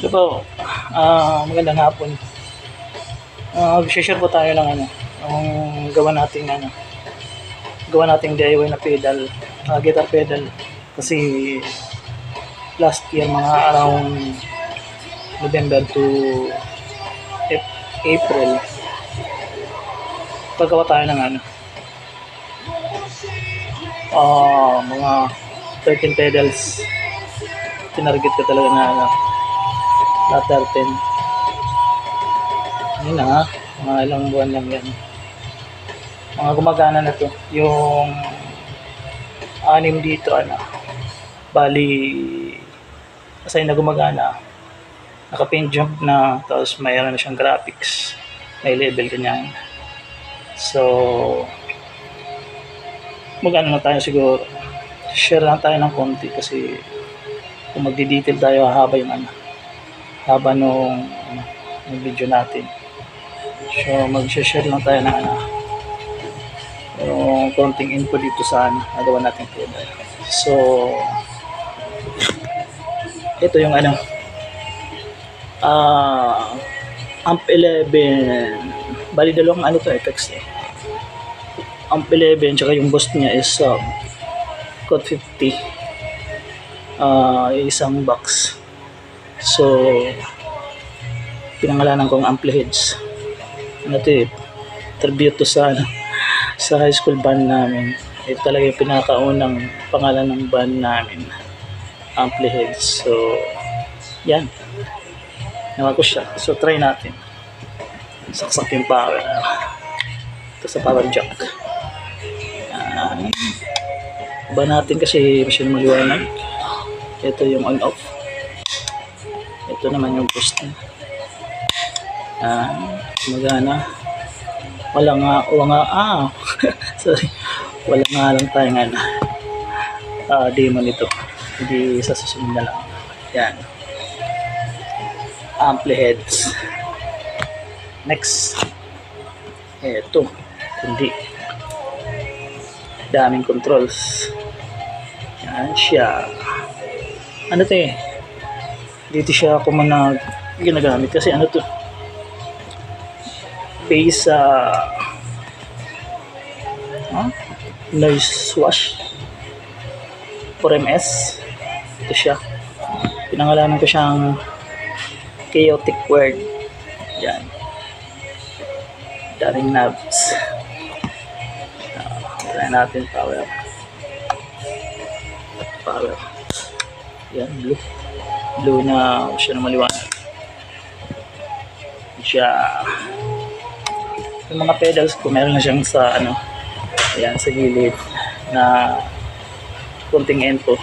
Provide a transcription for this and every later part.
Ito po, magandang hapon. Share po tayo ng gawa nating DIY na pedal, guitar pedal. Kasi last year, mga around November to April, paggawa tayo ng mga 13 pedals. Tinarget ko talaga na lahat 13. Yun na, mga ilang buwan lang yan. Mga gumagana na to. Yung 6 dito, bali, assign na gumagana. Naka-paint job na, tapos mayroon na siyang graphics. May level kanyan. So, mag-ano na tayo siguro. Share lang tayo ng konti kasi kung magdi-detail tayo, haba nung video natin. So, mag-share lang tayo ng yung konting info dito sa nagawa natin pedal. So, ito yung Amp 11. Bali dalawang text Amp 11 tsaka yung boost niya is Code 50. Isang box. So, pinangalanan kong Ampliheads. Tribute to sa high school band namin. Ito talaga yung pinakaunang pangalan ng band namin, Ampliheads. So, yan. Nawa ko siya. So, try natin. Saksak yung power. Ito sa power jack. Ba natin kasi masyadong maliwanag. Ito yung on-off. Ito naman yung boost niya. Magana. Sorry. Wala nga lang tayong demo nito. Hindi sa susunod na lang. Yan. Ampliheads. Next. Ito. Hindi. Daming controls. Yan siya. Dito siya ako ginagamit kasi base noise wash 4MS. Ito siya, pinangalanan ko siyang chaotic word. Yan, daming knobs. Try natin power. Yan, blue na siya na maliwanag siya. Yung mga pedals ko meron na siyang sa ayan, sa gilid na kunting info.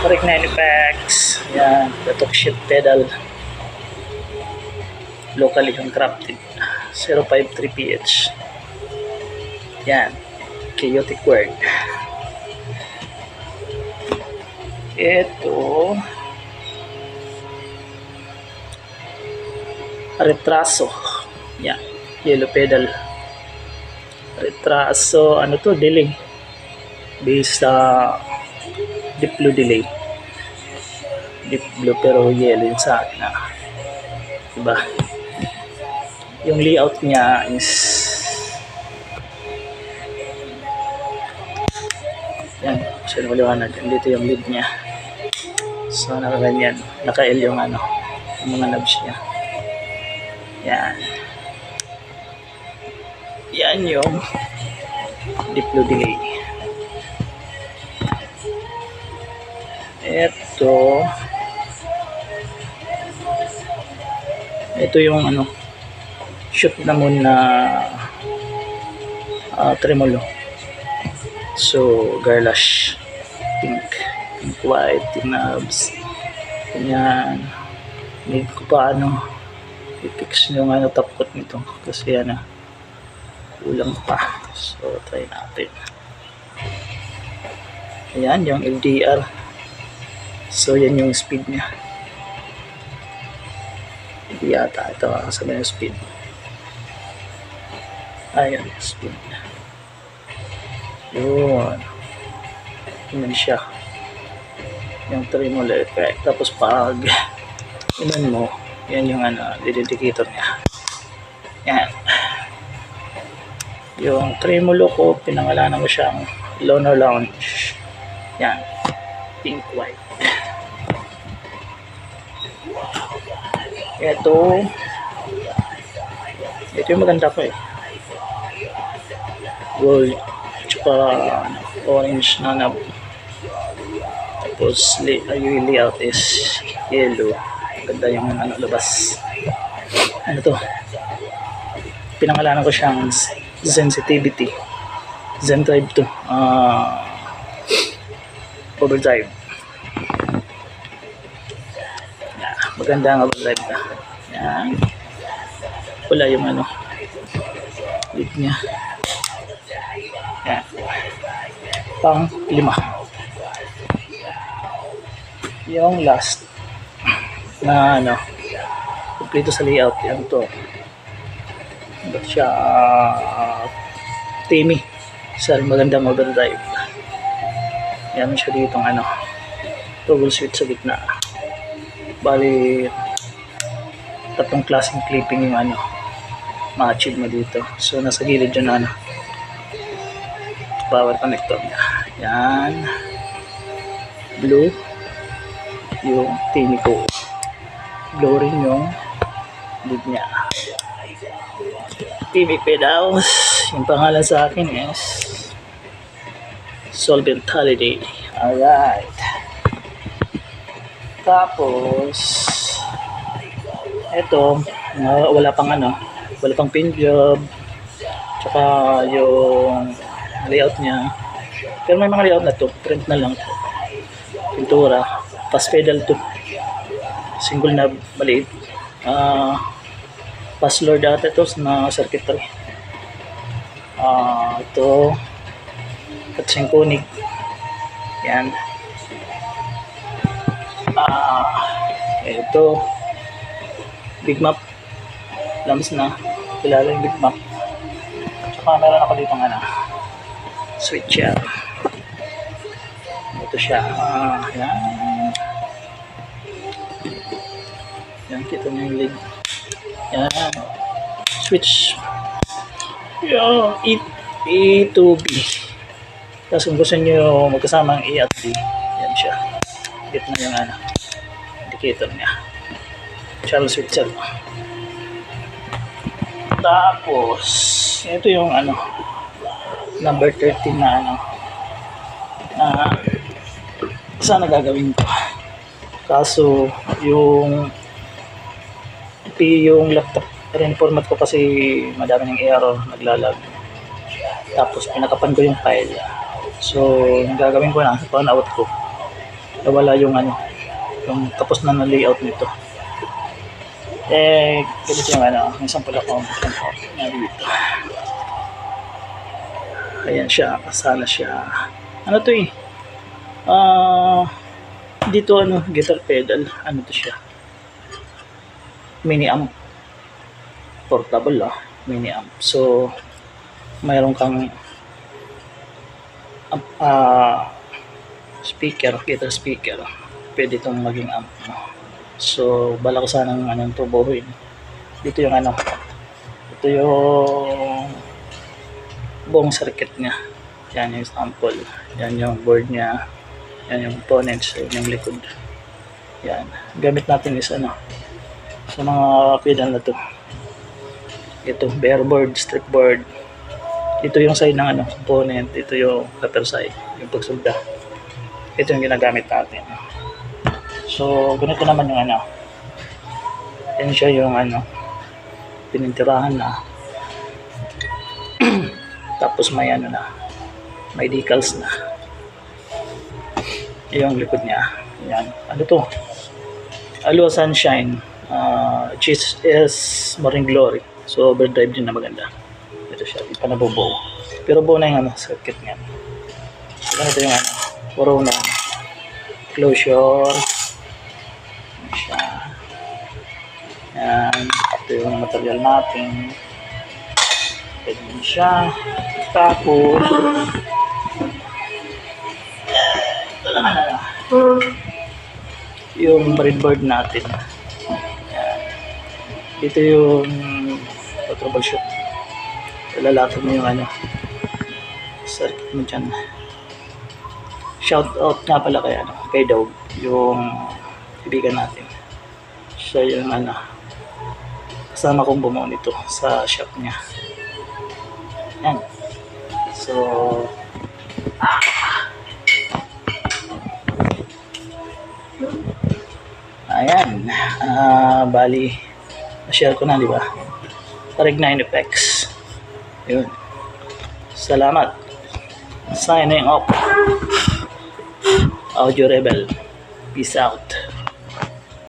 Correct 9 effects. Yan, the talk shit pedal, locally handcrafted, 053 PH. Yan, chaotic word. Ito, retraso. Yan, yellow pedal. Retraso, delay. Based sa deep blue delay. Deep blue pero yellow yung sa akin. Diba? Yung layout niya is yan, siya maliwanag. Dito yung lid niya. So, nakaganyan. Naka-L yung yung mga knobs niya. Yan. Yan yung deep blue delay. Ito yung shoot naman na tremolo. So, garlash, pink white, yung knobs. Ganyan. Need ko pa i-fix yung top coat nito kasi kulang pa. So, try natin. Ayan, yung LDR. So, yan yung speed niya. Hindi yata ito kasama yung speed. Ayan, speed. Yun. Yun siya. yung tremolo effect. Tapos pag inan mo, yan yung indicator niya. Yan. Yung tremolo ko, pinangalanan ko siyang Loner Lounge. Yan. Pink white. Ito yung maganda ko gold tsaka orange na knob. Tapos yung layout is yellow. Ganda yung labas. Ano to, pinangalanan ko siyang sensitivity Zen Drive to overdrive. Maganda ang overdrive na. Yan. Wala yung lid niya. Yan. Pang 5. Yung last na kompleto sa layout. Yan to. Ito siya Temi. Sa magandang overdrive. Yan siya dito toggle switch sa gitna. Bali 3 klaseng clipping yung ma-achieve mo dito. So nasa gilid yun power connector niya. Yan. Blue yung Temi ko. Blue rin yung lid niya. Temi pedals. Yung pangalan sa akin is Solvent Holiday. Alright. Tapos ito, wala pang pin job, tsaka yung layout niya. Pero may mga layout na to, print na lang to. Pintura, pass pedal to, single knob, maliit. Pass load data to na circuitry. Ito, katsyngkonig. Yan. Ito, big map. Lamps na. Kilala yung big map. Tsaka meron ako dito switch yan. Ito siya. Yan. Yan, kita nyo yung lid. Yan. Switch. Yan. A to B. Tapos kung gusto nyo magkasama ang A at B, yan siya. Gitna yung indicator niya. Channel switcher. Tapos ito yung number 13 na sana gagawin ko. Kaso yung laptop rin format ko kasi madami ng error, naglalag. Tapos pinakapan ko yung file. So yung gagawin ko na, pawn out ko. Nawala yung yung tapos na layout nito. Ganito yung may sample ako na dito. Ayan siya, kasala siya. Ano to dito guitar pedal, to siya, mini amp, portable mini amp. So mayroon kang speaker, guitar speaker, pwede itong maging amp mo. So bala ko sanang tubuhin. Dito yung ito yung buong circuit niya. Yan yung sample, yan yung board niya, yan yung components, yan yung likod. Yan, gamit natin is sa mga pedal na to. Ito bare board, strip board. Ito yung side ng component, ito yung cutter side, yung pagsugda. Ito yung ginagamit natin. So ganito naman yung yan siya yung pinintirahan na. Tapos may may decals na. Yung likod niya. Yan. Ano to? Alua Sunshine. GS Marine Glory. So overdrive din na maganda. Ito siya. Di pa nabubuo. Pero buo na yung circuit niya. So ganito yung puro na closure. Yan siya. Yan. Ito yung material natin. Ganyan siya. Tapos ito naman yung breadboard natin. Yan. Dito yung troubleshoot. Lalapit mo yung circuit mo dyan. Shout out nga pala kay Dog, yung kaibigan natin. Siya yung kasama kong bumuo nito sa shop niya. Yan. So, ayan. Bali, na-share ko na, di ba? Tarig 9 effects. Yun. Salamat. Signing off. Audio Rebel. Peace out.